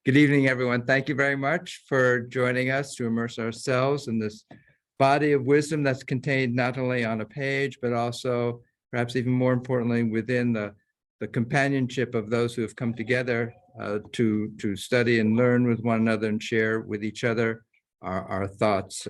Good evening, everyone. Thank you very much for joining us to immerse ourselves in this body of wisdom that's contained not only on a page, but also, perhaps even more importantly, within the companionship of those who have come together to study and learn with one another and share with each other our thoughts.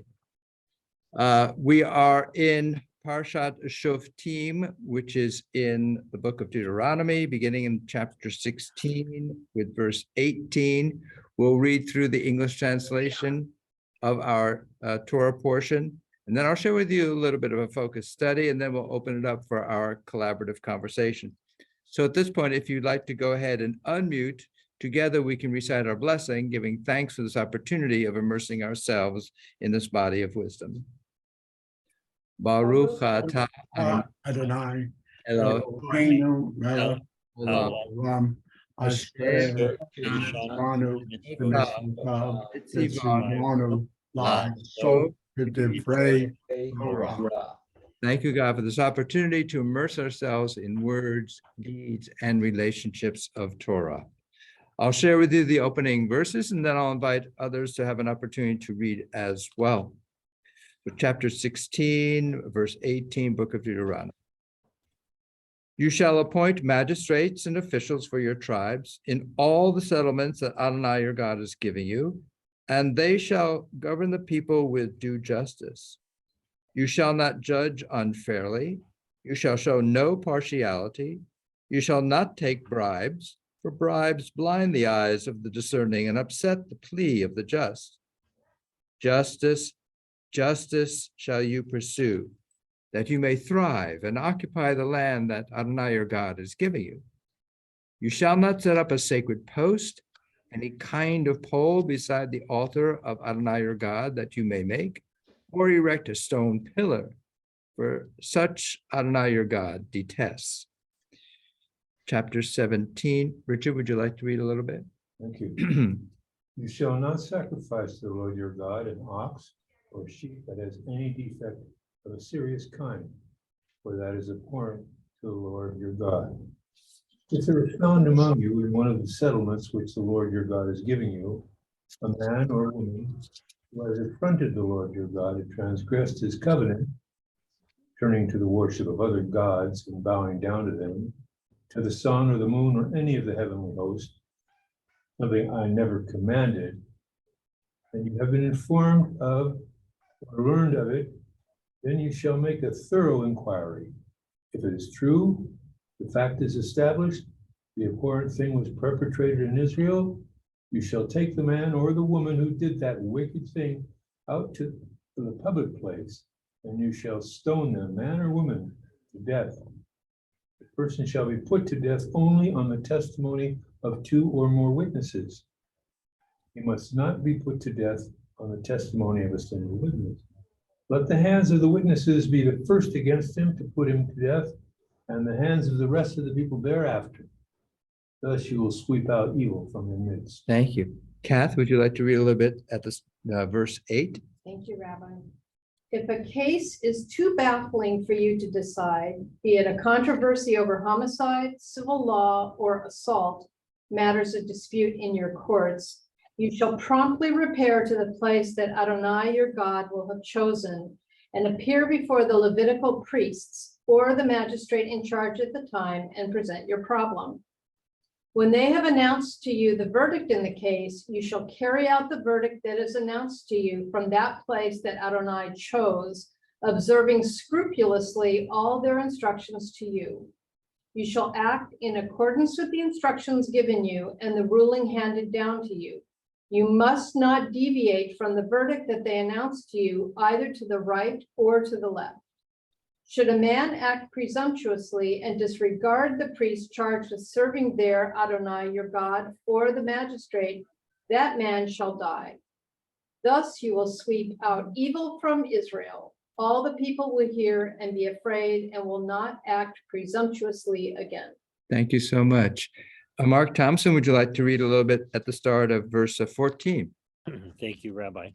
We are in Parshat Shoftim, which is in the book of Deuteronomy, beginning in chapter 16 with verse 18. We'll read through the English translation of our Torah portion, and then I'll share with you a little bit of a focused study, and then we'll open it up for our collaborative conversation. So at this point, if you'd like to go ahead and unmute, together we can recite our blessing, giving thanks for this opportunity of immersing ourselves in this body of wisdom. Baruch atah Adonai Eloheinu melech haolam asher tzivanu b'mitzvotav la'asot b'divrei Torah. Thank you, God, for this opportunity to immerse ourselves in words, deeds, and relationships of Torah. I'll share with you the opening verses, and then I'll invite others to have an opportunity to read as well. So chapter 16, verse 18, book of Deuteronomy. You shall appoint magistrates and officials for your tribes in all the settlements that Adonai your God is giving you, and they shall govern the people with due justice. You shall not judge unfairly. You shall show no partiality. You shall not take bribes, for bribes blind the eyes of the discerning and upset the plea of the just. Justice shall you pursue, that you may thrive and occupy the land that Adonai your God is giving you. You shall not set up a sacred post, any kind of pole beside the altar of Adonai your God that you may make, or erect a stone pillar, for such Adonai your God detests. Chapter 17. Richard, would you like to read a little bit? Thank you. You shall not sacrifice to the Lord your God an ox or sheep that has any defect of a serious kind, for that is abhorrent to the Lord your God. If there is found among you in one of the settlements which the Lord your God is giving you, a man or a woman who has affronted the Lord your God and transgressed his covenant, turning to the worship of other gods and bowing down to them, to the sun or the moon or any of the heavenly host, something I never commanded, and you have been informed of or learned of it, then you shall make a thorough inquiry. If it is true, the fact is established, the abhorrent thing was perpetrated in Israel, you shall take the man or the woman who did that wicked thing out to the public place, and you shall stone them, man or woman, to death. The person shall be put to death only on the testimony of 2 or more witnesses. He must not be put to death on the testimony of a single witness. Let the hands of the witnesses be the first against him to put him to death, and the hands of the rest of the people thereafter. Thus you will sweep out evil from your midst. Thank you. Kath, would you like to read a little bit at this verse 8? Thank you, Rabbi. If a case is too baffling for you to decide, be it a controversy over homicide, civil law, or assault, matters of dispute in your courts, you shall promptly repair to the place that Adonai your God will have chosen and appear before the Levitical priests or the magistrate in charge at the time and present your problem. When they have announced to you the verdict in the case, you shall carry out the verdict that is announced to you from that place that Adonai chose, observing scrupulously all their instructions to you. You shall act in accordance with the instructions given you and the ruling handed down to you. You must not deviate from the verdict that they announced to you, either to the right or to the left. Should a man act presumptuously and disregard the priest charged with serving there Adonai your God or the magistrate, that man shall die. Thus you will sweep out evil from Israel. All the people will hear and be afraid and will not act presumptuously again. Thank you so much. Mark Thompson, would you like to read a little bit at the start of verse 14? Thank you, Rabbi.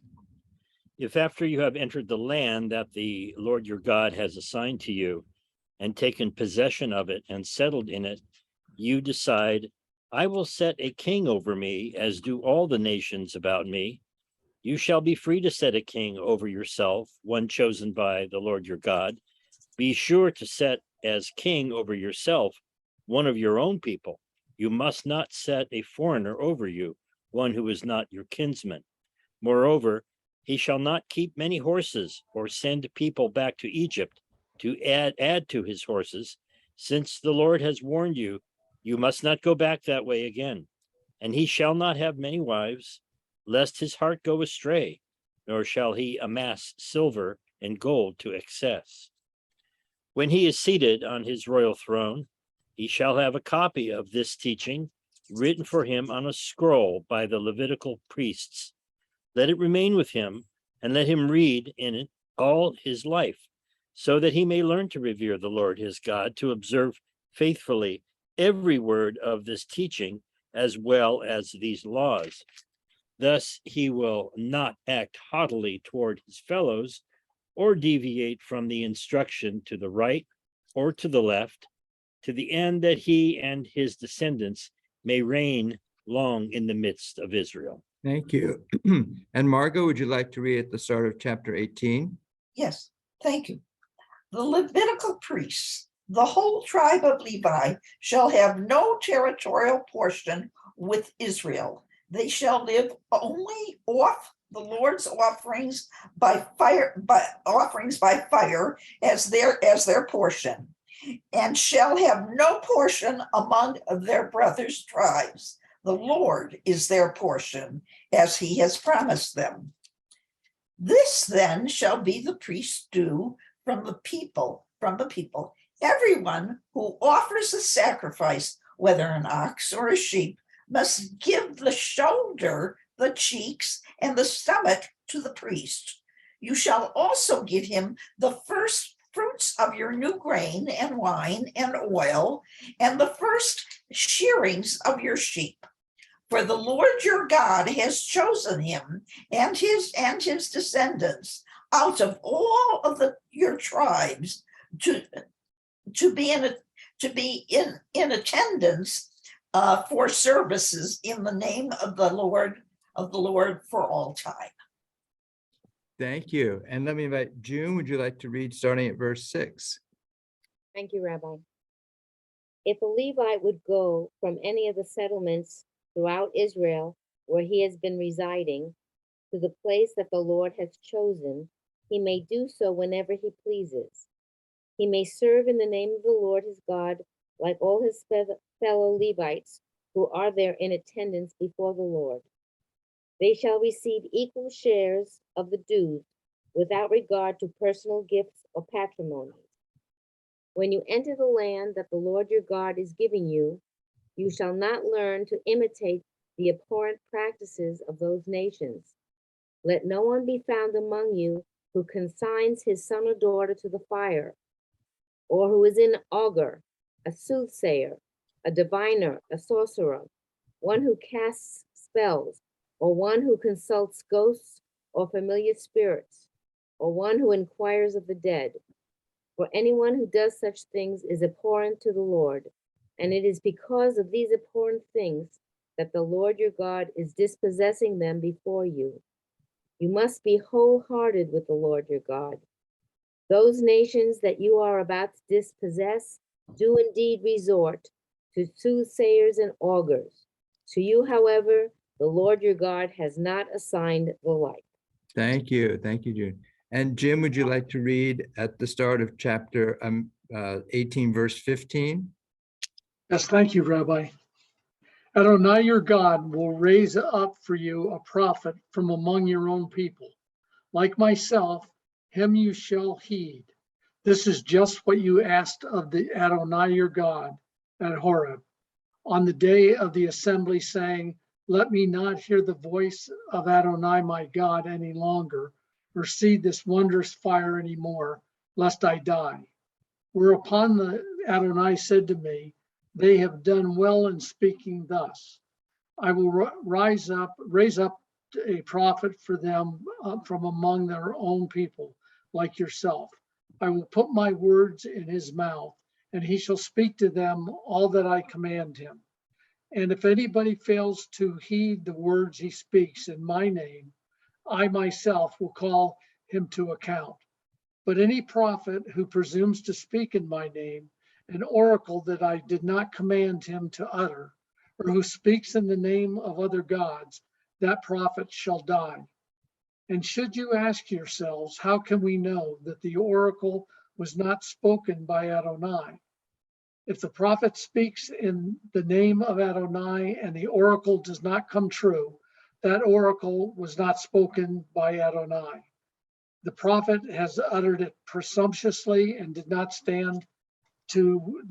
If after you have entered the land that the Lord your God has assigned to you and taken possession of it and settled in it, you decide I will set a king over me, as do all the nations about me. You shall be free to set a king over yourself, one chosen by the Lord your God. Be sure to set as king over yourself one of your own people. You must not set a foreigner over you, one who is not your kinsman. Moreover, he shall not keep many horses or send people back to Egypt to add to his horses. Since the Lord has warned you, you must not go back that way again. And he shall not have many wives, lest his heart go astray, nor shall he amass silver and gold to excess. When he is seated on his royal throne, he shall have a copy of this teaching written for him on a scroll by the Levitical priests. Let it remain with him, and let him read in it all his life, so that he may learn to revere the Lord his God, to observe faithfully every word of this teaching, as well as these laws. Thus he will not act haughtily toward his fellows, or deviate from the instruction to the right or to the left, to the end that he and his descendants may reign long in the midst of Israel. Thank you. And Margot, would you like to read at the start of chapter 18? Yes, thank you. The Levitical priests, the whole tribe of Levi, shall have no territorial portion with Israel. They shall live only off the Lord's offerings by fire, as their portion, and shall have no portion among their brothers' tribes. The Lord is their portion, as he has promised them. This then shall be the priest's due from the people. Everyone who offers a sacrifice, whether an ox or a sheep, must give the shoulder, the cheeks, and the stomach to the priest. You shall also give him the first fruits of your new grain and wine and oil, and the first shearings of your sheep. For the Lord your God has chosen him and his descendants out of all of your tribes to be in attendance for services in the name of the Lord for all time. Thank you. And let me invite June. Would you like to read starting at verse 6? Thank you, Rabbi. If a Levite would go from any of the settlements throughout Israel where he has been residing to the place that the Lord has chosen, he may do so whenever he pleases. He may serve in the name of the Lord his God, like all his fellow Levites who are there in attendance before the Lord. They shall receive equal shares of the dues without regard to personal gifts or patrimonies. When you enter the land that the Lord your God is giving you, you shall not learn to imitate the abhorrent practices of those nations. Let no one be found among you who consigns his son or daughter to the fire, or who is an augur, a soothsayer, a diviner, a sorcerer, one who casts spells, or one who consults ghosts or familiar spirits, or one who inquires of the dead. For anyone who does such things is abhorrent to the Lord, and it is because of these abhorrent things that the Lord your God is dispossessing them before you. You must be wholehearted with the Lord your God. Those nations that you are about to dispossess do indeed resort to soothsayers and augurs. To you, however, the Lord your God has not assigned the like. Thank you. Thank you, June. And Jim, would you like to read at the start of chapter 18, verse 15? Yes, thank you, Rabbi. Adonai your God will raise up for you a prophet from among your own people. Like myself, him you shall heed. This is just what you asked of the Adonai your God at Horeb on the day of the assembly, saying, let me not hear the voice of Adonai my God any longer, or see this wondrous fire anymore, lest I die. Whereupon the Adonai said to me, they have done well in speaking thus. I will raise up a prophet for them from among their own people, like yourself. I will put my words in his mouth, and he shall speak to them all that I command him. And if anybody fails to heed the words he speaks in my name, I myself will call him to account. But any prophet who presumes to speak in my name, an oracle that I did not command him to utter, or who speaks in the name of other gods, that prophet shall die. And should you ask yourselves, how can we know that the oracle was not spoken by Adonai? If the prophet speaks in the name of Adonai and the oracle does not come true, that oracle was not spoken by Adonai. The prophet has uttered it presumptuously and did not stand to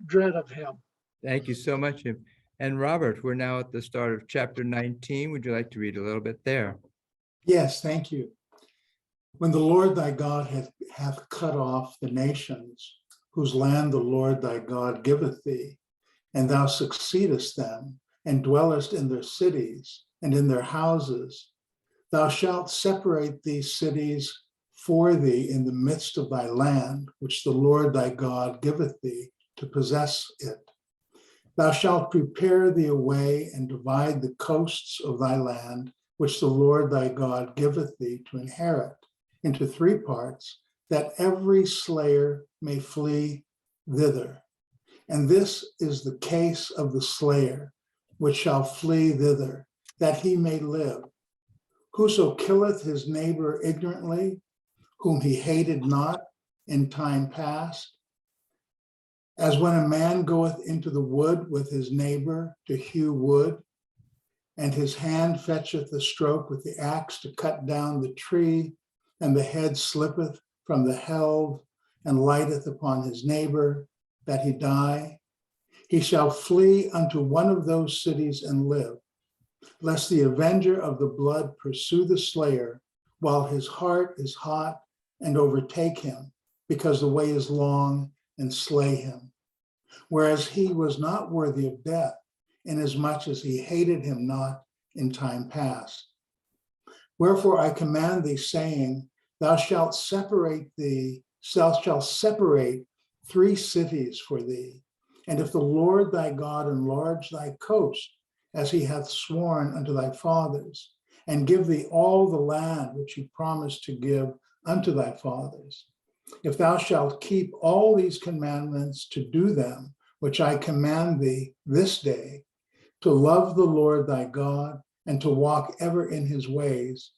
dread of him. Thank you so much. And Robert, we're now at the start of chapter 19. Would you like to read a little bit there? Yes, thank you. When the Lord thy God hath cut off the nations, whose land the Lord thy God giveth thee, and thou succeedest them, and dwellest in their cities and in their houses, thou shalt separate these cities for thee in the midst of thy land, which the Lord thy God giveth thee to possess it. Thou shalt prepare thee a way and divide the coasts of thy land, which the Lord thy God giveth thee to inherit, into 3 parts, that every slayer may flee thither. And this is the case of the slayer, which shall flee thither, that he may live. Whoso killeth his neighbor ignorantly, whom he hated not in time past, as when a man goeth into the wood with his neighbor to hew wood, and his hand fetcheth the stroke with the axe to cut down the tree, and the head slippeth from the helve, and lighteth upon his neighbor, that he die. He shall flee unto one of those cities and live, lest the avenger of the blood pursue the slayer, while his heart is hot, and overtake him, because the way is long, and slay him. Whereas he was not worthy of death, inasmuch as he hated him not in time past. Wherefore I command thee, saying, thou shalt separate 3 cities for thee. And if the Lord thy God enlarge thy coast, as he hath sworn unto thy fathers, and give thee all the land which he promised to give unto thy fathers, if thou shalt keep all these commandments to do them, which I command thee this day, to love the Lord thy God, and to walk ever in his ways,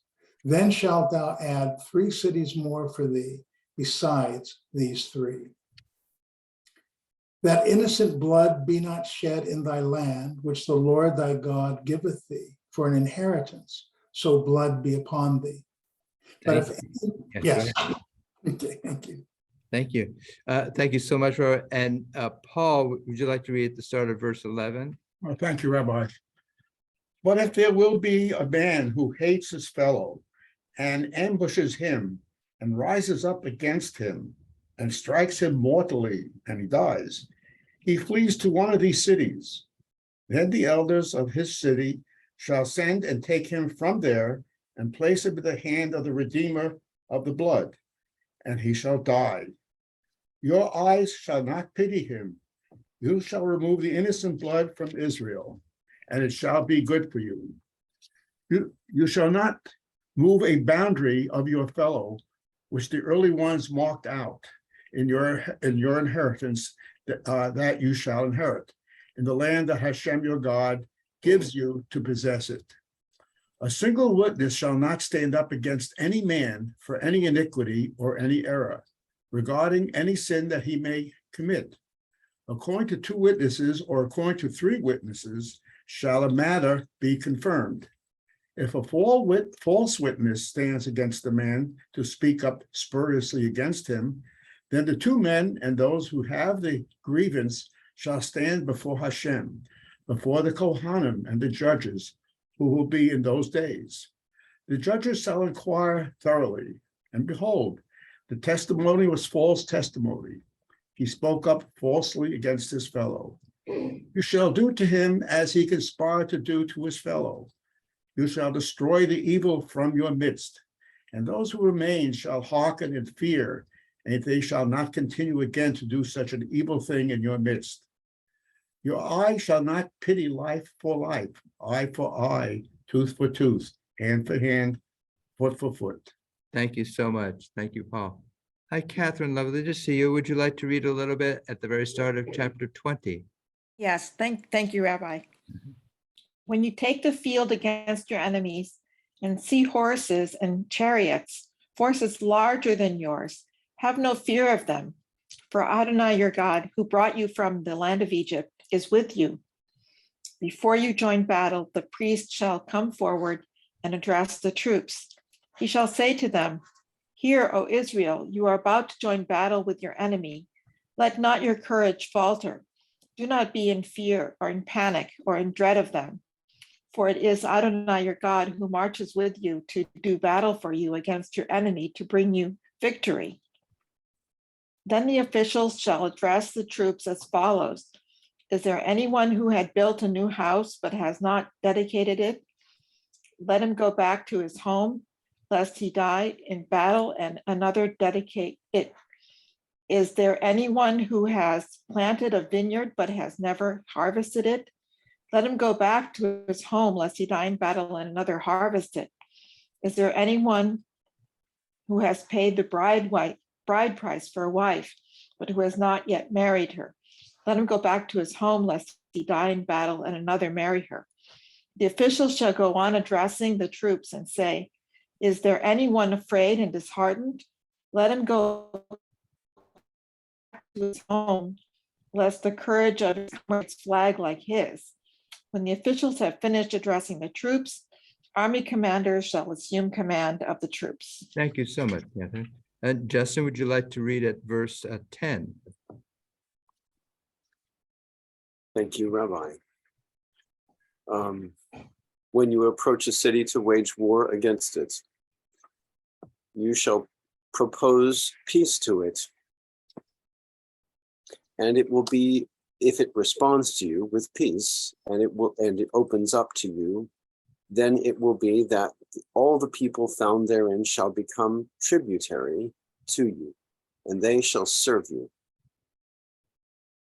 then shalt thou add 3 cities more for thee, besides these 3. That innocent blood be not shed in thy land, which the Lord thy God giveth thee for an inheritance, so blood be upon thee. But Thank if, you. yes, Go ahead. okay, thank you. Thank you. Thank you so much, Robert. And Paul, would you like to read at the start of verse 11? Well, thank you, Rabbi. But if there will be a man who hates his fellow and ambushes him and rises up against him and strikes him mortally and he dies, he flees to one of these cities. Then the elders of his city shall send and take him from there and place him in the hand of the Redeemer of the blood, and he shall die. Your eyes shall not pity him. You shall remove the innocent blood from Israel, and it shall be good for you. You shall not move a boundary of your fellow, which the early ones marked out in your inheritance, that you shall inherit, in the land that Hashem your God gives you to possess it. A single witness shall not stand up against any man for any iniquity or any error, regarding any sin that he may commit. According to 2 witnesses or according to 3 witnesses shall a matter be confirmed. If a false witness stands against a man to speak up spuriously against him, then the 2 men and those who have the grievance shall stand before Hashem, before the Kohanim and the judges, who will be in those days. The judges shall inquire thoroughly, and behold, the testimony was false testimony. He spoke up falsely against his fellow. You shall do to him as he conspired to do to his fellow. You shall destroy the evil from your midst, and those who remain shall hearken in fear, and they shall not continue again to do such an evil thing in your midst. Your eye shall not pity life for life, eye for eye, tooth for tooth, hand for hand, foot for foot. Thank you so much. Thank you, Paul. Hi, Catherine, lovely to see you. Would you like to read a little bit at the very start of chapter 20? Yes, thank you, Rabbi. When you take the field against your enemies and see horses and chariots, forces larger than yours, have no fear of them. For Adonai, your God, who brought you from the land of Egypt, is with you. Before you join battle, the priest shall come forward and address the troops. He shall say to them, "Hear, O Israel, you are about to join battle with your enemy. Let not your courage falter. Do not be in fear or in panic or in dread of them. For it is Adonai your God who marches with you to do battle for you against your enemy to bring you victory." Then the officials shall address the troops as follows. Is there anyone who had built a new house but has not dedicated it? Let him go back to his home, lest he die in battle and another dedicate it. Is there anyone who has planted a vineyard but has never harvested it? Let him go back to his home, lest he die in battle and another harvest it. Is there anyone who has paid the bride price for a wife, but who has not yet married her? Let him go back to his home, lest he die in battle and another marry her. The officials shall go on addressing the troops and say, is there anyone afraid and disheartened? Let him go to his home, lest the courage of his comrades flag like his. When the officials have finished addressing the troops, army commanders shall assume command of the troops. Thank you so much, Catherine. And Justin, would you like to read at verse 10? Thank you, Rabbi. When you approach a city to wage war against it, you shall propose peace to it. And it will be, if it responds to you with peace, and it opens up to you, then it will be that all the people found therein shall become tributary to you, and they shall serve you.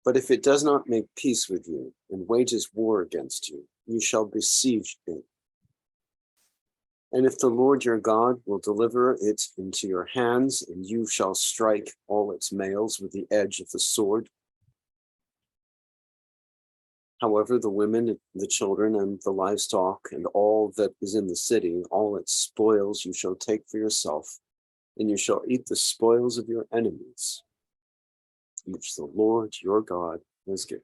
But if it does not make peace with you and wages war against you, you shall besiege it. And if the Lord your God will deliver it into your hands, and you shall strike all its males with the edge of the sword. However, the women, the children, and the livestock, and all that is in the city, all its spoils you shall take for yourself, and you shall eat the spoils of your enemies, which the Lord your God has given.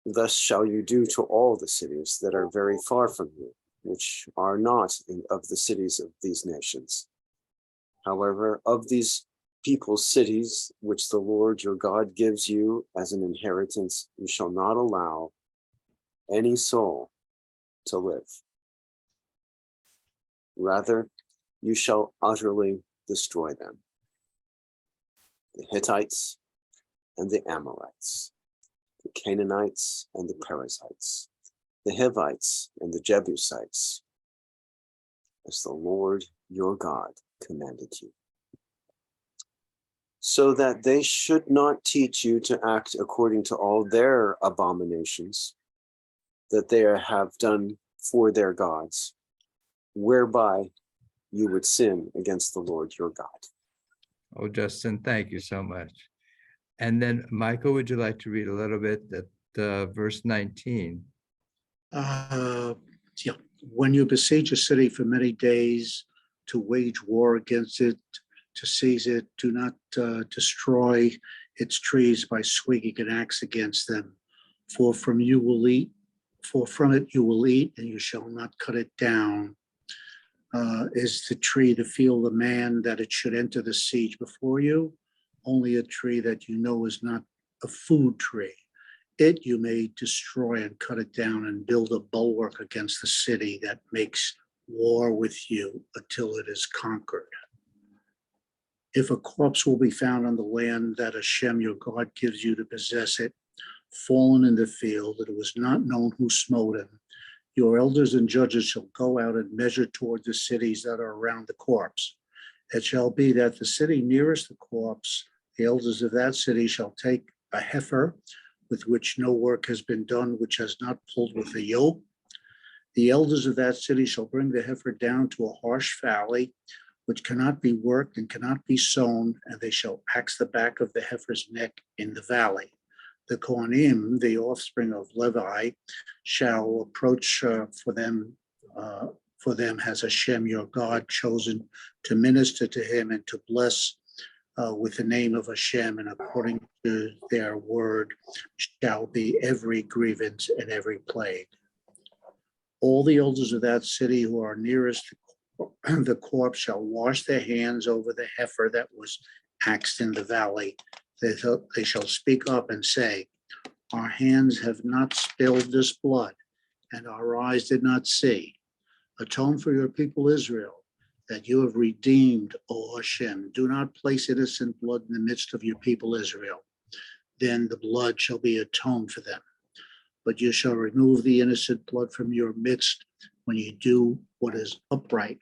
Thus shall you do to all the cities that are very far from you, which are not of the cities of these nations. However, of these people's cities, which the Lord your God gives you as an inheritance, you shall not allow any soul to live. Rather, you shall utterly destroy them. The Hittites and the Amorites, the Canaanites and the Perizzites, the Hivites and the Jebusites, as the Lord your God commanded you, so that they should not teach you to act according to all their abominations that they have done for their gods, whereby you would sin against the Lord your God. Oh, Justin, thank you so much. And then, Michael, would you like to read a little bit at verse 19? Yeah. When you besiege a city for many days to wage war against it, to seize it, do not destroy its trees by swinging an axe against them. For from it you will eat, and you shall not cut it down. Is the tree to feel the man that it should enter the siege before you? Only a tree that you know is not a food tree. It you may destroy and cut it down and build a bulwark against the city that makes war with you until it is conquered. If a corpse will be found on the land that Hashem your God gives you to possess it, fallen in the field, that it was not known who smote him, your elders and judges shall go out and measure toward the cities that are around the corpse. It shall be that the city nearest the corpse, the elders of that city shall take a heifer with which no work has been done, which has not pulled with a yoke. The elders of that city shall bring the heifer down to a harsh valley, which cannot be worked and cannot be sown, and they shall axe the back of the heifer's neck in the valley. The Kohanim, the offspring of Levi, shall approach for them has Hashem your God chosen to minister to him and to bless with the name of Hashem, and according to their word shall be every grievance and every plague. All the elders of that city who are nearest the corpse shall wash their hands over the heifer that was axed in the valley. They shall speak up and say, our hands have not spilled this blood, and our eyes did not see. Atone for your people Israel, that you have redeemed, O Hashem. Do not place innocent blood in the midst of your people Israel. Then the blood shall be atoned for them. But you shall remove the innocent blood from your midst when you do what is upright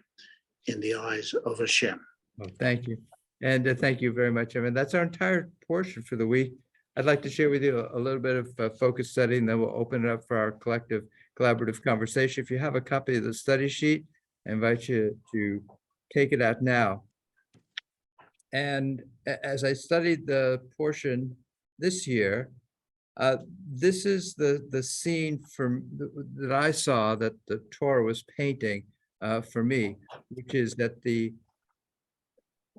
in the eyes of Hashem. Well, thank you. And thank you very much. I mean, that's our entire portion for the week. I'd like to share with you a little bit of focus study, and then we'll open it up for our collective collaborative conversation. If you have a copy of the study sheet, I invite you to take it out now. And as I studied the portion this year, this is the scene that I saw that the Torah was painting for me, which is that the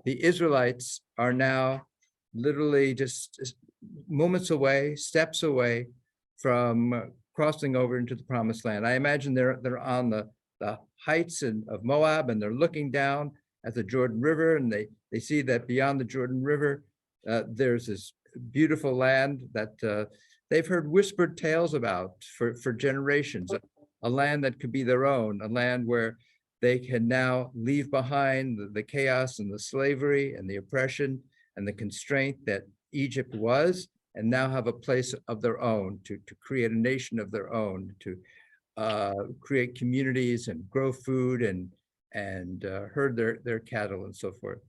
Israelites are now literally just moments away, steps away from crossing over into the promised land. I imagine they're on the heights of Moab, and they're looking down at the Jordan River, and they see that beyond the Jordan River, there's this beautiful land that they've heard whispered tales about for generations, a land that could be their own, a land where they can now leave behind the chaos and the slavery and the oppression and the constraint that Egypt was, and now have a place of their own, to create a nation of their own, to create communities and grow food and herd their cattle and so forth.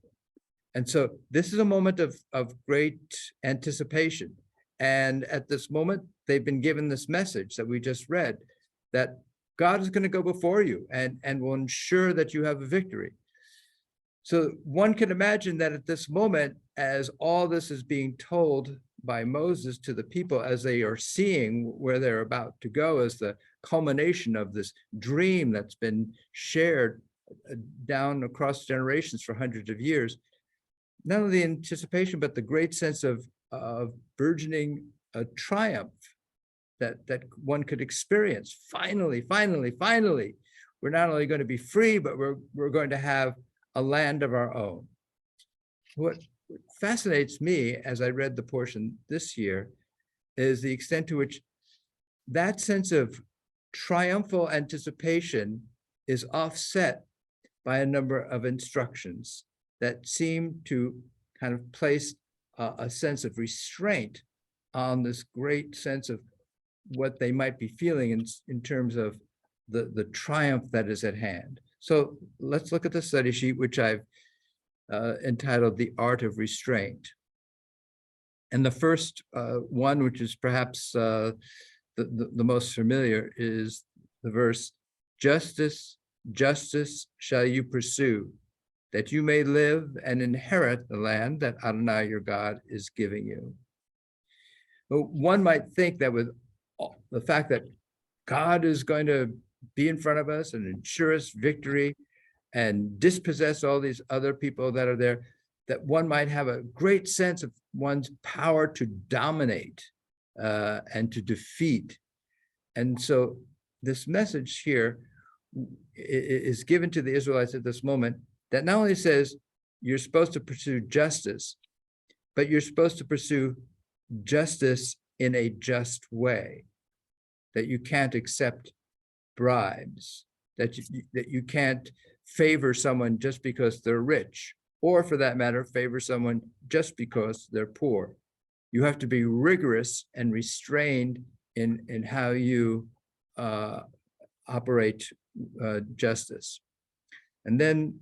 And so this is a moment of great anticipation. And at this moment, they've been given this message that we just read, that God is going to go before you and will ensure that you have a victory. So one can imagine that at this moment, as all this is being told by Moses to the people, as they are seeing where they're about to go, as the culmination of this dream that's been shared down across generations for hundreds of years, not only the anticipation, but the great sense of burgeoning triumph that one could experience. Finally, we're not only going to be free, but we're going to have a land of our own. What fascinates me as I read the portion this year is the extent to which that sense of triumphal anticipation is offset by a number of instructions that seem to kind of place a sense of restraint on this great sense of what they might be feeling in terms of the triumph that is at hand. So let's look at the study sheet, which I've entitled The Art of Restraint. And the first one, which is perhaps the most familiar, is the verse, "Justice, justice shall you pursue, that you may live and inherit the land that Adonai your God is giving you." Well, one might think that with the fact that God is going to be in front of us and ensure us victory and dispossess all these other people that are there, that one might have a great sense of one's power to dominate and to defeat. And so this message here is given to the Israelites at this moment that not only says you're supposed to pursue justice, but you're supposed to pursue justice in a just way, that you can't accept bribes, that you can't favor someone just because they're rich, or for that matter, favor someone just because they're poor. You have to be rigorous and restrained in how you operate justice. And then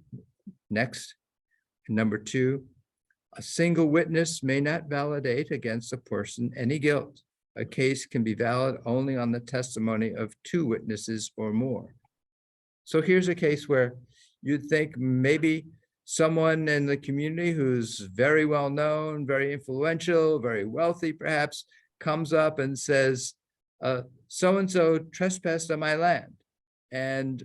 next, number two, A single witness may not validate against a person any guilt. A case can be valid only on the testimony of two witnesses or more. So here's a case where you'd think maybe someone in the community who's very well known, very influential, very wealthy perhaps, comes up and says, so-and-so trespassed on my land. And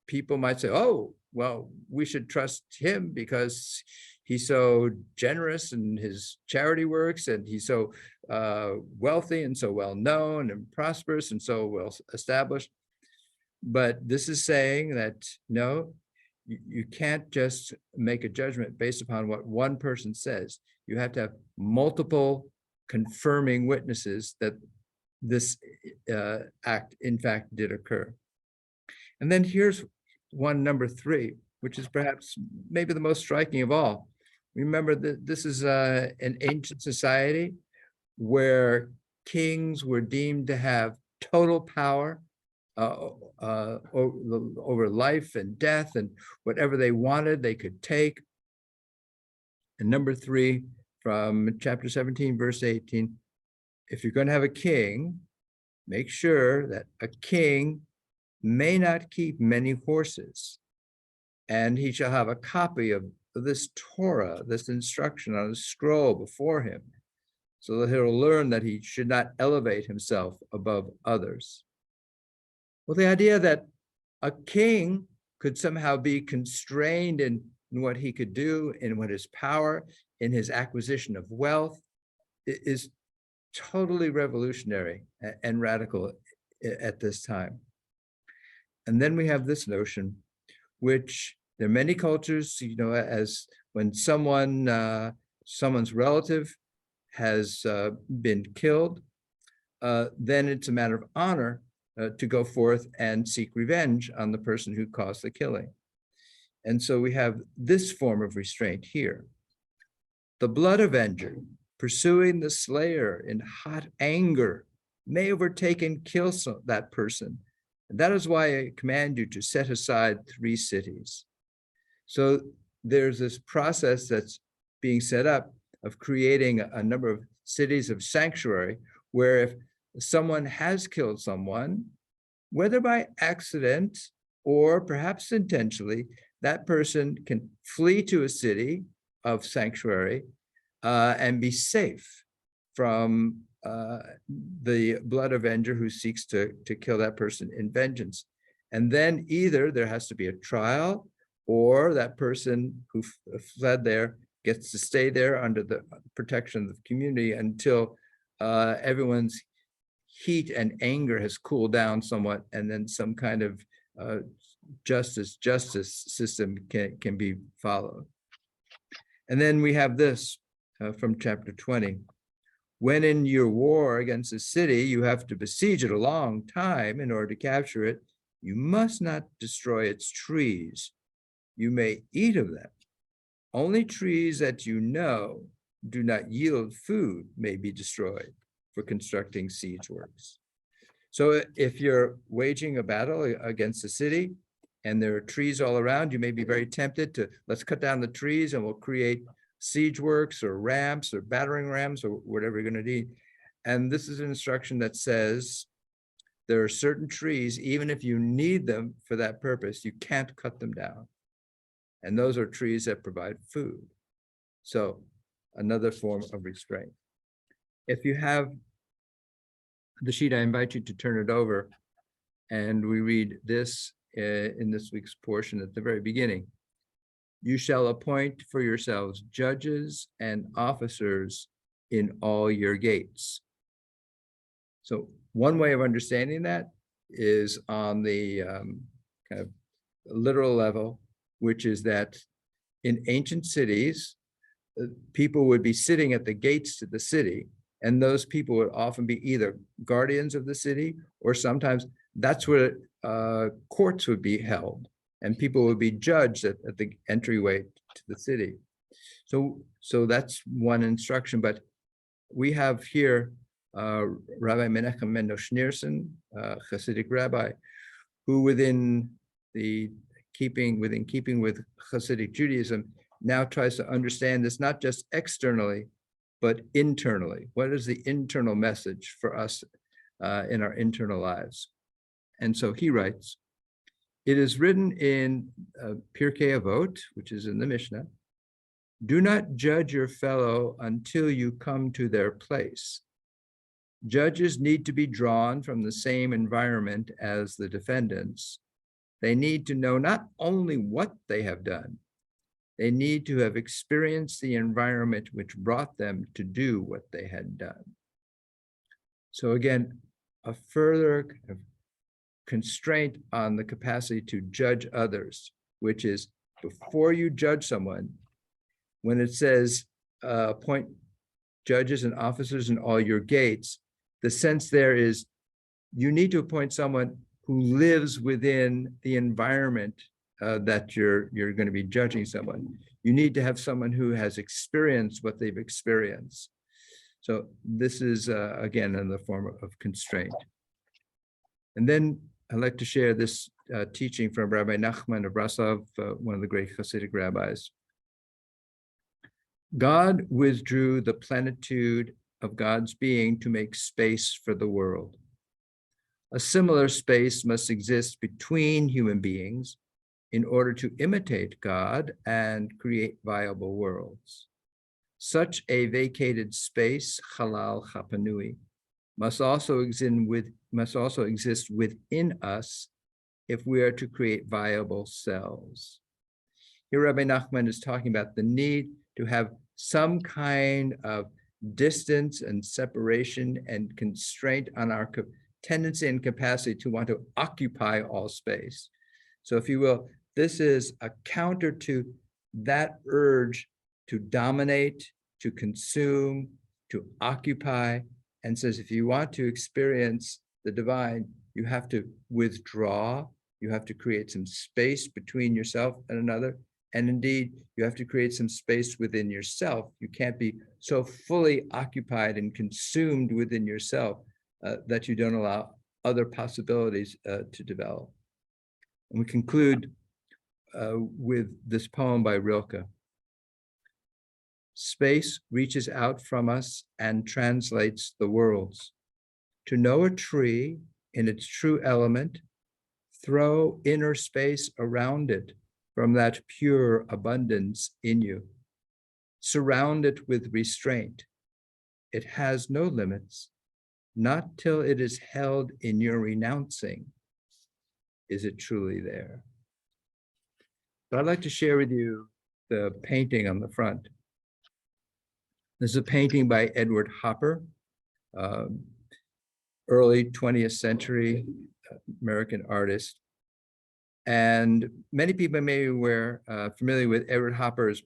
people might say, oh, well, we should trust him because he's so generous in his charity works, and he's so wealthy and so well known and prosperous and so well established. But this is saying that no, you can't just make a judgment based upon what one person says. You have to have multiple confirming witnesses that this act in fact did occur. And then here's one, number 3, which is perhaps maybe the most striking of all. Remember that this is an ancient society where kings were deemed to have total power over life and death, and whatever they wanted, they could take. And number 3, from chapter 17, verse 18, if you're going to have a king, make sure that a king may not keep many horses, and he shall have a copy of this Torah, this instruction on a scroll before him, so that he'll learn that he should not elevate himself above others. Well, the idea that a king could somehow be constrained in what he could do, in what his power, in his acquisition of wealth, is totally revolutionary and radical at this time. And then we have this notion, which there are many cultures, as when someone's relative has been killed, then it's a matter of honor to go forth and seek revenge on the person who caused the killing. And so we have this form of restraint here. The blood avenger, pursuing the slayer in hot anger, may overtake and kill that person. And that is why I command you to set aside 3 cities. So there's this process that's being set up of creating a number of cities of sanctuary, where if someone has killed someone, whether by accident or perhaps intentionally, that person can flee to a city of sanctuary and be safe from the blood avenger who seeks to kill that person in vengeance. And then either there has to be a trial, or that person who fled there gets to stay there under the protection of the community until everyone's heat and anger has cooled down somewhat, and then some kind of justice system can be followed. And then we have this from chapter 20. When in your war against a city, you have to besiege it a long time in order to capture it, you must not destroy its trees. You may eat of them. Only trees that you know do not yield food may be destroyed for constructing siege works. So if you're waging a battle against a city and there are trees all around, you may be very tempted to, let's cut down the trees and we'll create siege works or ramps or battering rams or whatever you're going to need. And this is an instruction that says there are certain trees, even if you need them for that purpose, you can't cut them down. And those are trees that provide food. So another form of restraint. If you have the sheet, I invite you to turn it over, and we read this in this week's portion at the very beginning. You shall appoint for yourselves judges and officers in all your gates. So one way of understanding that is on the kind of literal level, which is that in ancient cities, people would be sitting at the gates to the city, and those people would often be either guardians of the city, or sometimes that's where courts would be held, and people would be judged at the entryway to the city. So that's one instruction. But we have here Rabbi Menachem Mendel Schneerson, Hasidic rabbi, who within keeping with Hasidic Judaism now tries to understand this not just externally, but internally. What is the internal message for us in our internal lives? And so he writes, it is written in Pirkei Avot, which is in the Mishnah, do not judge your fellow until you come to their place. Judges need to be drawn from the same environment as the defendants. They need to know not only what they have done, they need to have experienced the environment which brought them to do what they had done. So again, a further kind of constraint on the capacity to judge others, which is before you judge someone, when it says appoint judges and officers in all your gates, the sense there is you need to appoint someone who lives within the environment that you're going to be judging someone. You need to have someone who has experienced what they've experienced. So this is, again, in the form of constraint. And then I'd like to share this teaching from Rabbi Nachman of Brasov, one of the great Hasidic rabbis. God withdrew the plenitude of God's being to make space for the world. A similar space must exist between human beings in order to imitate God and create viable worlds. Such a vacated space, halal chapanui, must also exist within us if we are to create viable selves. Here, Rabbi Nachman is talking about the need to have some kind of distance and separation and constraint on our tendency and capacity to want to occupy all space. So if you will, this is a counter to that urge to dominate, to consume, to occupy, and says if you want to experience the divine, you have to withdraw, you have to create some space between yourself and another, and indeed, you have to create some space within yourself. You can't be so fully occupied and consumed within yourself that you don't allow other possibilities to develop. And we conclude with this poem by Rilke. Space reaches out from us and translates the worlds. To know a tree in its true element, throw inner space around it from that pure abundance in you. Surround it with restraint. It has no limits, not till it is held in your renouncing. Is it truly there? But I'd like to share with you the painting on the front. This is a painting by Edward Hopper, early 20th century American artist. And many people may be familiar with Edward Hopper's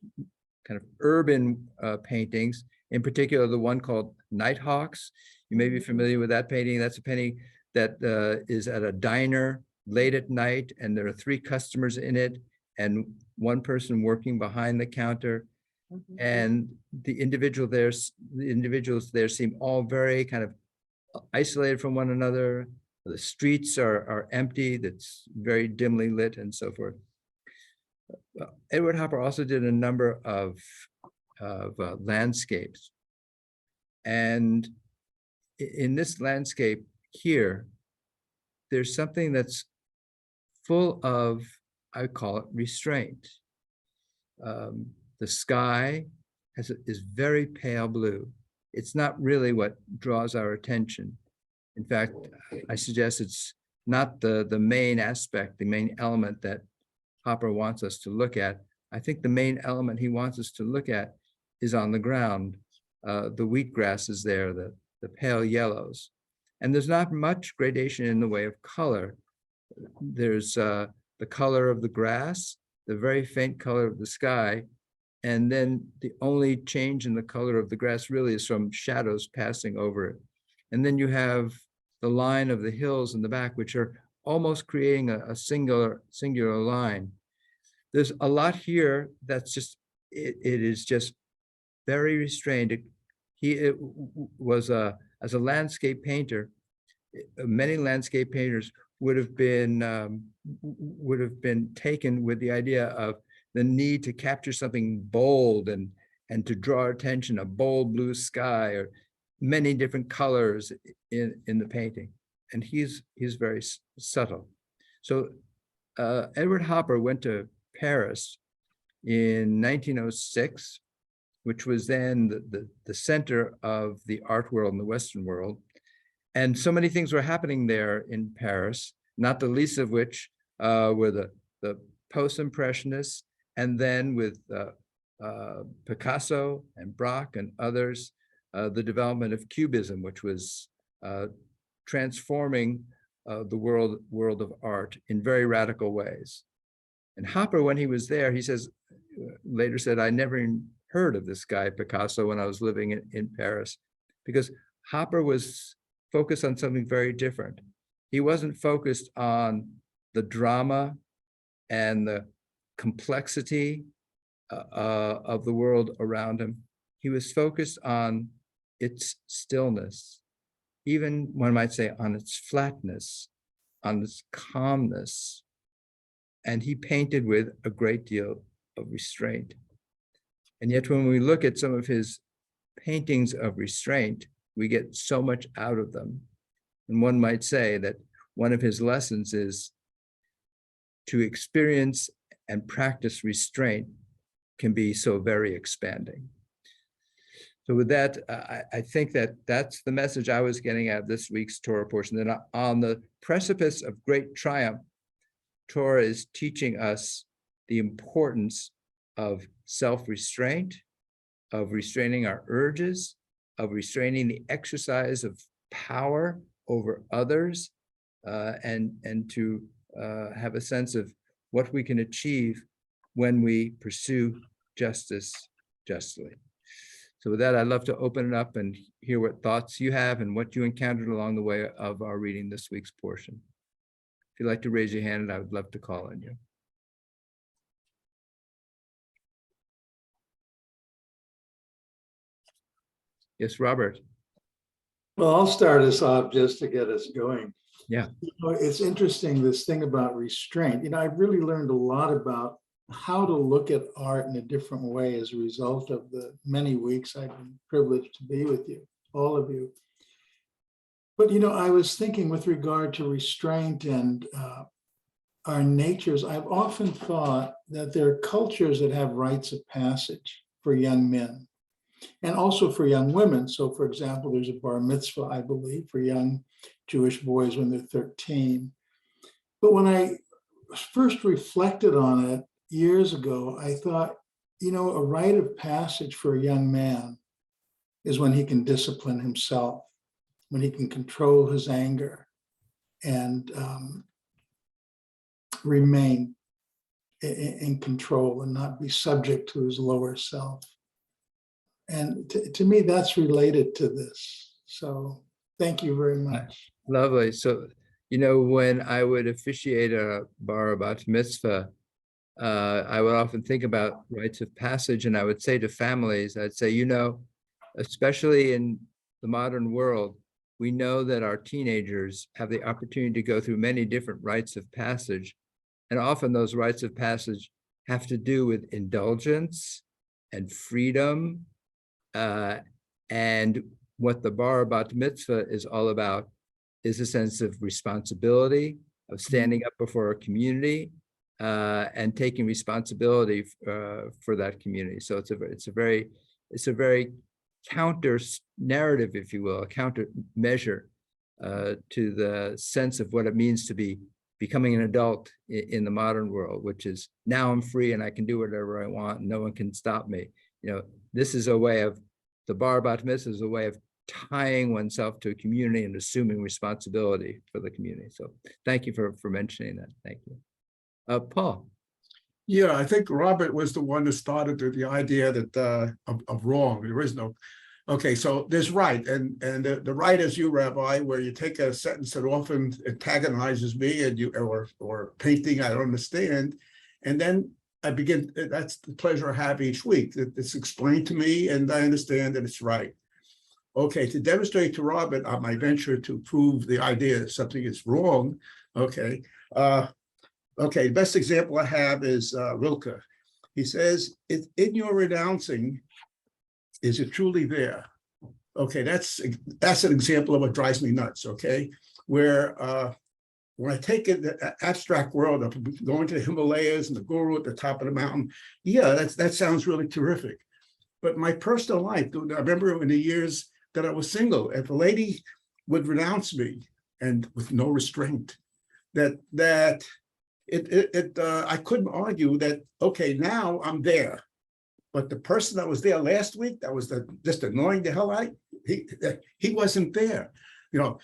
kind of urban paintings, in particular the one called Nighthawks. You may be familiar with that painting. That's a painting that is at a diner late at night, and there are 3 customers in it, and one person working behind the counter. And the individuals there seem all very kind of isolated from one another. The streets are empty, that's very dimly lit and so forth. Edward Hopper also did a number of landscapes. And in this landscape here, there's something that's full of, I call it restraint. The sky is very pale blue. It's not really what draws our attention. In fact, I suggest it's not the main aspect, the main element that Hopper wants us to look at. I think the main element he wants us to look at is on the ground. The wheatgrass is there, the pale yellows. And there's not much gradation in the way of color. There's the color of the grass, the very faint color of the sky, and then the only change in the color of the grass really is from shadows passing over it. And then you have the line of the hills in the back, which are almost creating a singular line. There's a lot here that's just, it is just very restrained. It was as a landscape painter, many landscape painters would have been taken with the idea of the need to capture something bold and to draw attention, a bold blue sky or many different colors in the painting. And he's very subtle. So Edward Hopper went to Paris in 1906, which was then the center of the art world in the Western world. And so many things were happening there in Paris, not the least of which were the post-impressionists, and then with Picasso and Braque and others, the development of Cubism, which was transforming the world of art in very radical ways. And Hopper, when he was there, he later said, I never even heard of this guy Picasso when I was living in Paris, because Hopper was focused on something very different. He wasn't focused on the drama and the complexity of the world around him. He was focused on its stillness, even one might say on its flatness, on its calmness. And he painted with a great deal of restraint. And yet when we look at some of his paintings of restraint, we get so much out of them. And one might say that one of his lessons is to experience and practice restraint can be so very expanding. So with that, I think that that's the message I was getting out of this week's Torah portion, that on the precipice of great triumph, Torah is teaching us the importance of self-restraint, of restraining our urges, of restraining the exercise of power over others, and to have a sense of what we can achieve when we pursue justice justly. So with that, I'd love to open it up and hear what thoughts you have and what you encountered along the way of our reading this week's portion. If you'd like to raise your hand, I would love to call on you. Yes, Robert. Well, I'll start us off just to get us going. Yeah. It's interesting, this thing about restraint. I've really learned a lot about how to look at art in a different way as a result of the many weeks I've been privileged to be with you, all of you. But, I was thinking with regard to restraint and our natures, I've often thought that there are cultures that have rites of passage for young men and also for young women. So, for example, there's a bar mitzvah, I believe, for young Jewish boys when they're 13. But when I first reflected on it years ago, I thought, a rite of passage for a young man is when he can discipline himself, when he can control his anger and remain in control and not be subject to his lower self. And to me, that's related to this. So thank you very much. Lovely. So, when I would officiate a bar bat mitzvah, I would often think about rites of passage, and I would say to families, I'd say, especially in the modern world, we know that our teenagers have the opportunity to go through many different rites of passage. And often those rites of passage have to do with indulgence and freedom. And what the bar bat mitzvah is all about is a sense of responsibility, of standing up before a community, and taking responsibility for that community. So it's a very counter narrative, if you will, a counter measure to the sense of what it means to be becoming an adult in the modern world, which is now I'm free and I can do whatever I want and no one can stop me. This is a way of, the bar bat mitzvah is a way of tying oneself to a community and assuming responsibility for the community. So thank you for mentioning that. Thank you. Paul. Yeah, I think Robert was the one that started the idea that of wrong. There is no. Okay, so there's right, and the right is you, Rabbi, where you take a sentence that often antagonizes me and or painting I don't understand, and then I begin. That's the pleasure I have each week. It's explained to me, and I understand that it's right. Okay, to demonstrate to Robert on my venture to prove the idea that something is wrong. Okay. Okay, the best example I have is Rilke. He says, in your renouncing, is it truly there? Okay, that's an example of what drives me nuts, okay? Where when I take it the abstract world of going to the Himalayas and the guru at the top of the mountain, yeah, that sounds really terrific. But my personal life, I remember in the years that I was single, if a lady would renounce me and with no restraint, I couldn't argue that, okay, now I'm there. But the person that was there last week, that was just annoying the hell out, he wasn't there.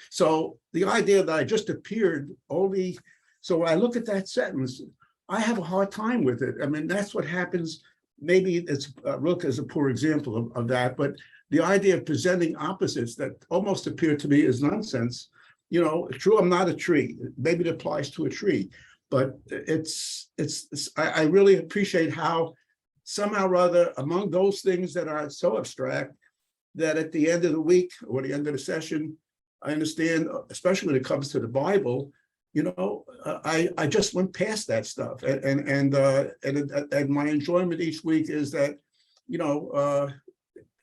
So the idea that I just appeared only, so when I look at that sentence, I have a hard time with it. I mean, that's what happens. Maybe it's Rilke is a poor example of that, but the idea of presenting opposites that almost appear to me as nonsense. True, I'm not a tree. Maybe it applies to a tree, but I really appreciate how somehow or other among those things that are so abstract that at the end of the week or the end of the session, I understand, especially when it comes to the Bible, I just went past that stuff, and my enjoyment each week is that,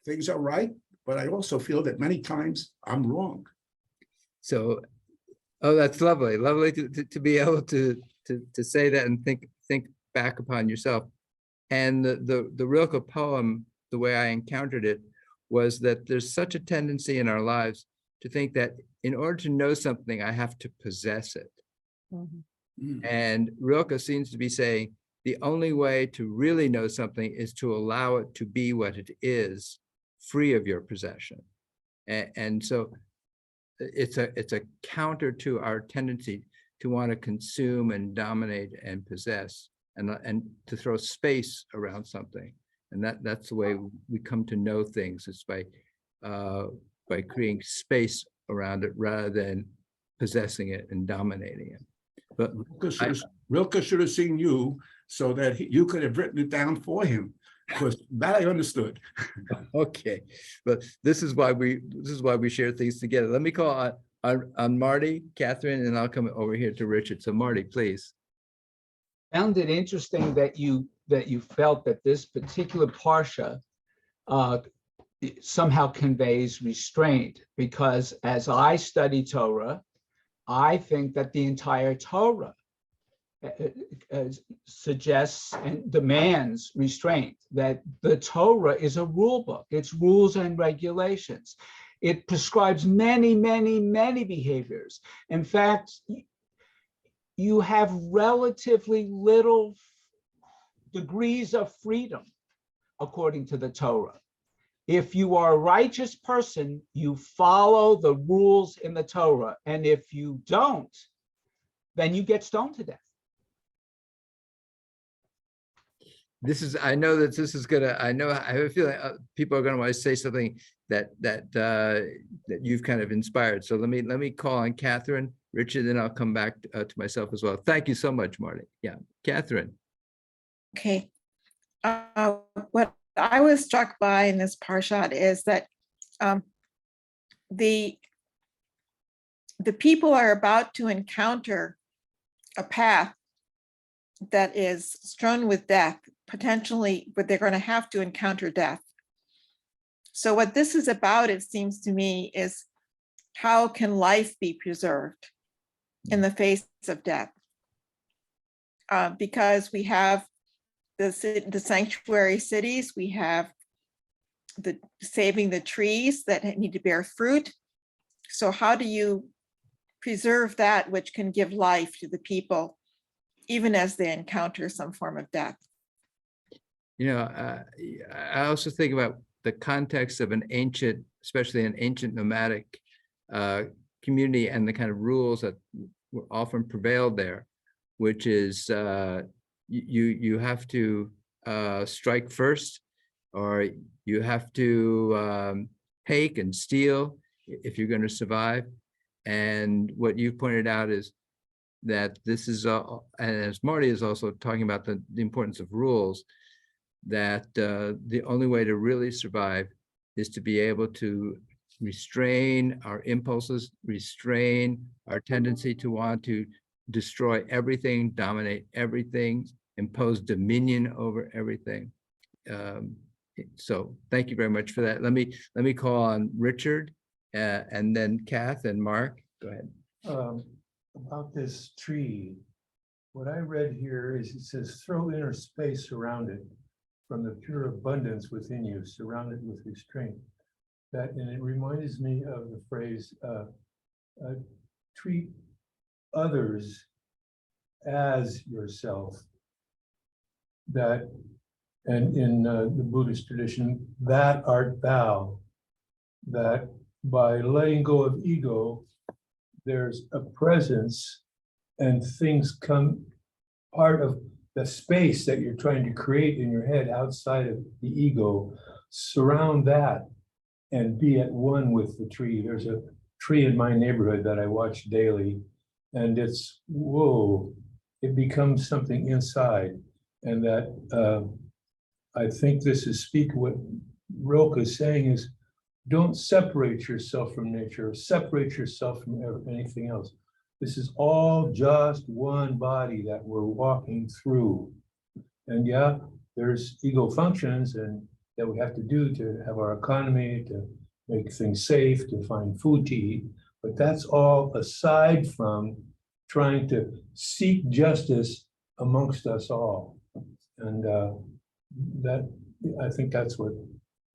things are right, but I also feel that many times I'm wrong. So, that's lovely, to be able to say that and think back upon yourself. And the Rilke poem, the way I encountered it, was that there's such a tendency in our lives to think that in order to know something, I have to possess it. And Rilke seems to be saying the only way to really know something is to allow it to be what it is, free of your possession. And so it's a counter to our tendency to want to consume and dominate and possess, and to throw space around something. And that's the way we come to know things. It's by creating space around it rather than possessing it and dominating it. But Rilke should have seen you so that you could have written it down for him, because that I understood. Okay, but this is why we share things together. Let me call on Marty, Catherine, and I'll come over here to Richard. So Marty, please. Found it interesting that you felt that this particular parsha somehow conveys restraint, because as I study Torah, I think that the entire Torah suggests and demands restraint, that the Torah is a rule book. It's rules and regulations. It prescribes many, many, many behaviors. In fact, you have relatively little degrees of freedom according to the Torah. If you are a righteous person, you follow the rules in the Torah. And if you don't, then you get stoned to death. I know that this is gonna, I have a feeling people are gonna want to say something that you've kind of inspired. So let me call on Catherine, Richard, then I'll come back to myself as well. Thank you so much, Marty. Yeah, Catherine. Okay. What I was struck by in this parshat is that the people are about to encounter a path that is strewn with death, potentially, but they're going to have to encounter death. So what this is about, it seems to me, is how can life be preserved in the face of death? Because we have the sanctuary cities, we have the saving the trees that need to bear fruit. So how do you preserve that which can give life to the people, even as they encounter some form of death? I also think about the context of an ancient, especially an ancient nomadic community, and the kind of rules that often prevailed there, which is you have to strike first, or you have to take and steal if you're going to survive. And what you pointed out is that this is, and as Marty is also talking about the importance of rules, that the only way to really survive is to be able to restrain our impulses, restrain our tendency to want to destroy everything, dominate everything, impose dominion over everything. So thank you very much for that. Let me call on Richard and then Kath and Mark. Go ahead. About this tree, what I read here is it says, throw inner space around it from the pure abundance within you, surround it with restraint. That, and it reminds me of the phrase, treat others as yourself. That, and in the Buddhist tradition, that art thou. That by letting go of ego, there's a presence and things come part of the space that you're trying to create in your head outside of the ego. Surround that and be at one with the tree. There's a tree in my neighborhood that I watch daily, and it's, whoa, it becomes something inside. And that I think this is what Rilke is saying is, don't separate yourself from nature, separate yourself from anything else. This is all just one body that we're walking through. And yeah, there's ego functions and that we have to do to have our economy, to make things safe, to find food to eat. But that's all aside from trying to seek justice amongst us all. And that, I think that's what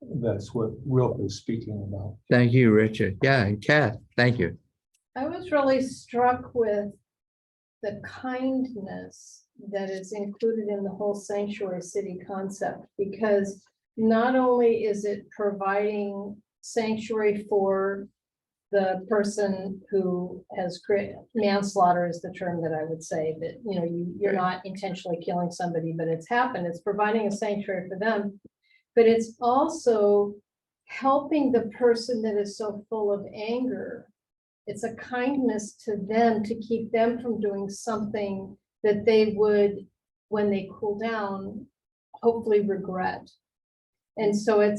Rilke is speaking about. Thank you, Richard. Yeah, and Kath, thank you. I was really struck with the kindness that is included in the whole sanctuary city concept, because not only is it providing sanctuary for the person who has created, manslaughter is the term that I would say, that, you know, you're not intentionally killing somebody, but it's happened. It's providing a sanctuary for them, but it's also helping the person that is so full of anger. It's a kindness to them to keep them from doing something that they would, when they cool down, hopefully regret. And so it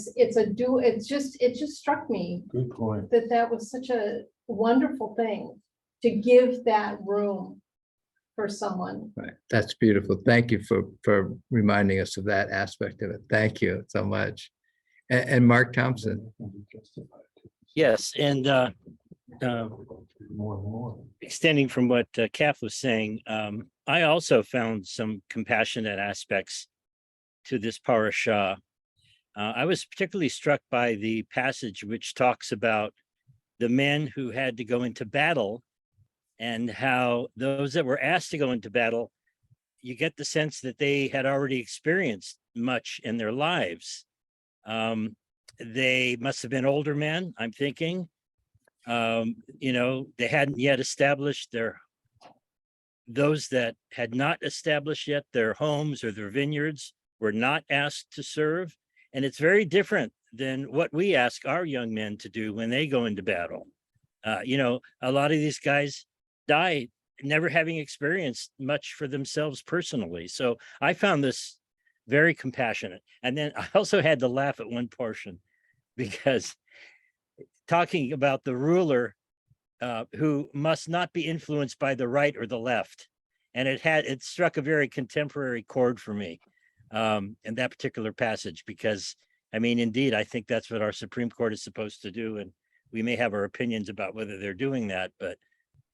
just struck me Good point. that was such a wonderful thing to give that room for someone. Right. That's beautiful. Thank you for reminding us of that aspect of it. Thank you so much. And Mark Thompson. Yes, and More and more. extending from what Kath was saying, I also found some compassionate aspects to this parasha. I was particularly struck by the passage which talks about the men who had to go into battle and how those that were asked to go into battle, you get the sense that they had already experienced much in their lives. They must have been older men, I'm thinking. You know, they hadn't yet established those that had not established yet their homes or their vineyards were not asked to serve. And it's very different than what we ask our young men to do when they go into battle. You know, a lot of these guys die never having experienced much for themselves personally. So I found this very compassionate. And then I also had to laugh at one portion because talking about the ruler who must not be influenced by the right or the left. And it struck a very contemporary chord for me in that particular passage, because I mean, indeed, I think that's what our Supreme Court is supposed to do. And we may have our opinions about whether they're doing that, but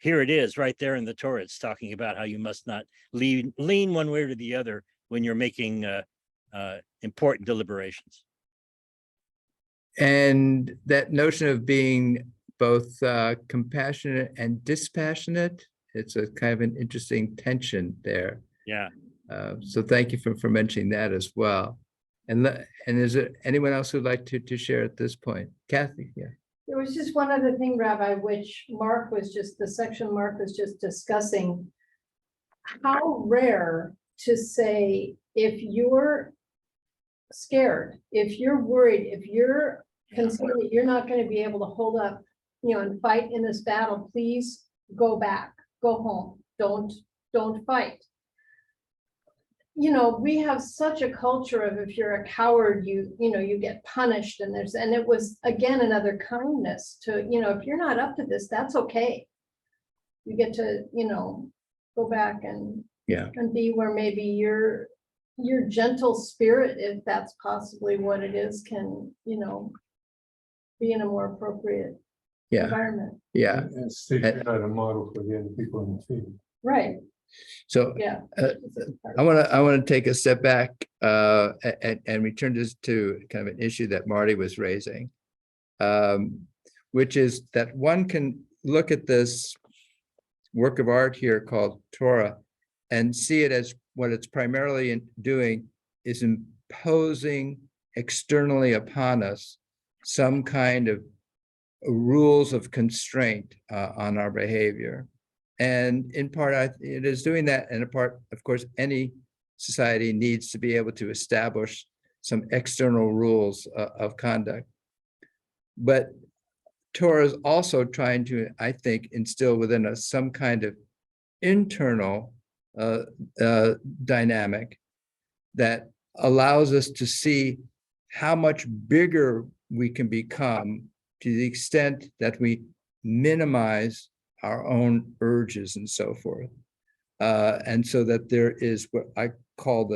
here it is right there in the Torah. It's talking about how you must not lean one way or the other when you're making important deliberations. And that notion of being both compassionate and dispassionate, it's a kind of an interesting tension there. Yeah. So thank you for mentioning that as well. And is there anyone else who'd like to share at this point? Kathy, yeah. There was just one other thing, Rabbi, which the section Mark was just discussing. How rare to say, if you're scared, if you're worried, if you're concerned that you're not going to be able to hold up, you know, and fight in this battle, please go back, go home, don't fight. You know, we have such a culture of, if you're a coward, you get punished, and it was again another kindness to, you know, if you're not up to this, that's okay. You get to, you know, go back and Yeah. And B, where maybe your gentle spirit, if that's possibly what it is, can, be in a more appropriate Yeah. environment. Yeah. And state you're not a model for the other people in the field. Right, So yeah. I want to take a step back and return this to kind of an issue that Marty was raising, which is that one can look at this work of art here called Torah and see it as what it's primarily doing is imposing externally upon us some kind of rules of constraint on our behavior. And in part, it is doing that. And in part, of course, any society needs to be able to establish some external rules of conduct. But Torah is also trying to, I think, instill within us some kind of internal dynamic that allows us to see how much bigger we can become to the extent that we minimize our own urges and so forth. And so that there is what I call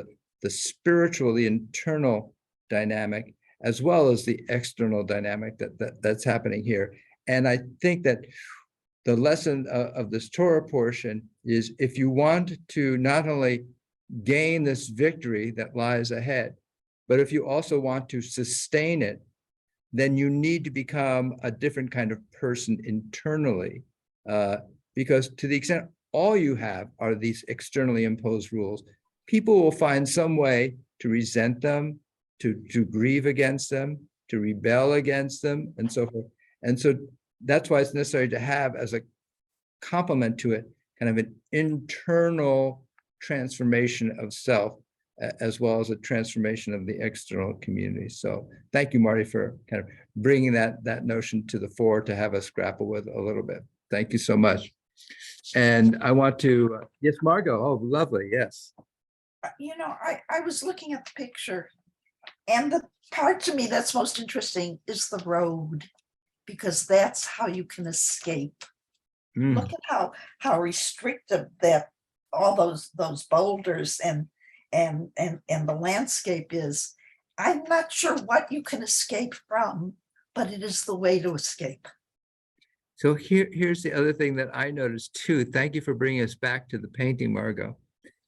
the spiritual, the internal dynamic, as well as the external dynamic that's happening here. And I think that the lesson of this Torah portion is if you want to not only gain this victory that lies ahead, but if you also want to sustain it, then you need to become a different kind of person internally, because to the extent all you have are these externally imposed rules, people will find some way to resent them, to grieve against them, to rebel against them, and so forth. And so that's why it's necessary to have as a complement to it, kind of an internal transformation of self, as well as a transformation of the external community. So thank you, Marty, for kind of bringing that notion to the fore to have us grapple with a little bit. Thank you so much. And I want to, yes, Margot. Oh, lovely. Yes. I was looking at the picture, and the part to me that's most interesting is the road, because that's how you can escape. Look at how restrictive that all those boulders and the landscape is. I'm not sure what you can escape from, but it is the way to escape. So here's the other thing that I noticed too. Thank you for bringing us back to the painting, Margot.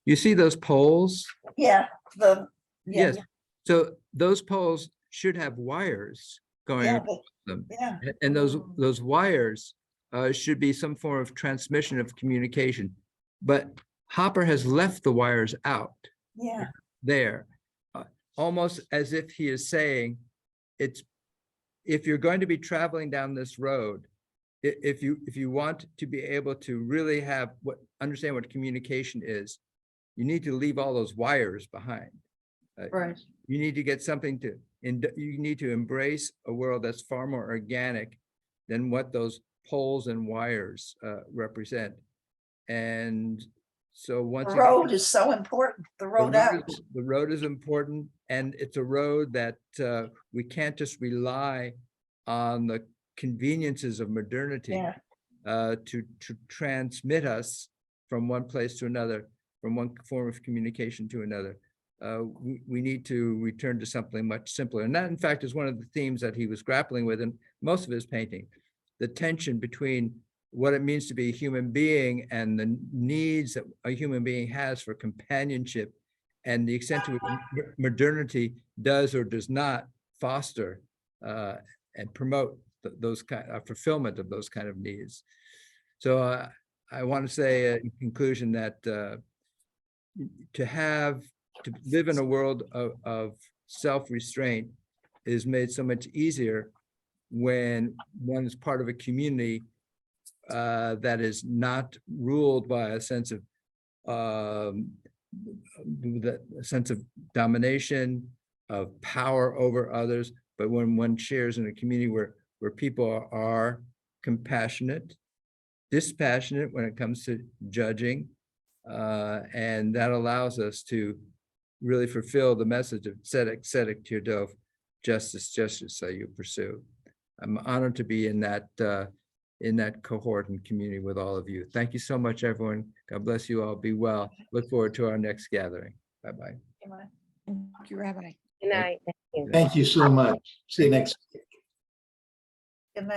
You see those poles? Yeah, Yes. So those poles should have wires going across them. Yeah. And those wires should be some form of transmission of communication. But Hopper has left the wires out there, almost as if he is saying, if you're going to be traveling down this road, if you want to be able to really understand what communication is, you need to leave all those wires behind. Right. You need to get something you need to embrace a world that's far more organic than what those poles and wires represent. And so once the road is so important. The road out. The road is important, and it's a road that we can't just rely on the conveniences of modernity to transmit us from one place to another, from one form of communication to another. We need to return to something much simpler. And that, in fact, is one of the themes that he was grappling with in most of his painting, the tension between what it means to be a human being and the needs that a human being has for companionship, and the extent to which modernity does or does not foster and promote those kind of fulfillment of those kind of needs. So I want to say in conclusion that to live in a world of self-restraint is made so much easier when one is part of a community that is not ruled by a sense of domination, of power over others, but when one shares in a community where people are compassionate, dispassionate when it comes to judging, and that allows us to really fulfill the message of tzedek, tzedek tirdof, justice, justice, so you pursue. I'm honored to be in that in that cohort and community with all of you. Thank you so much, everyone. God bless you all. Be well. Look forward to our next gathering. Bye-bye. Thank you, Rabbi. Good night. Thank you. Thank you so much. See you next week.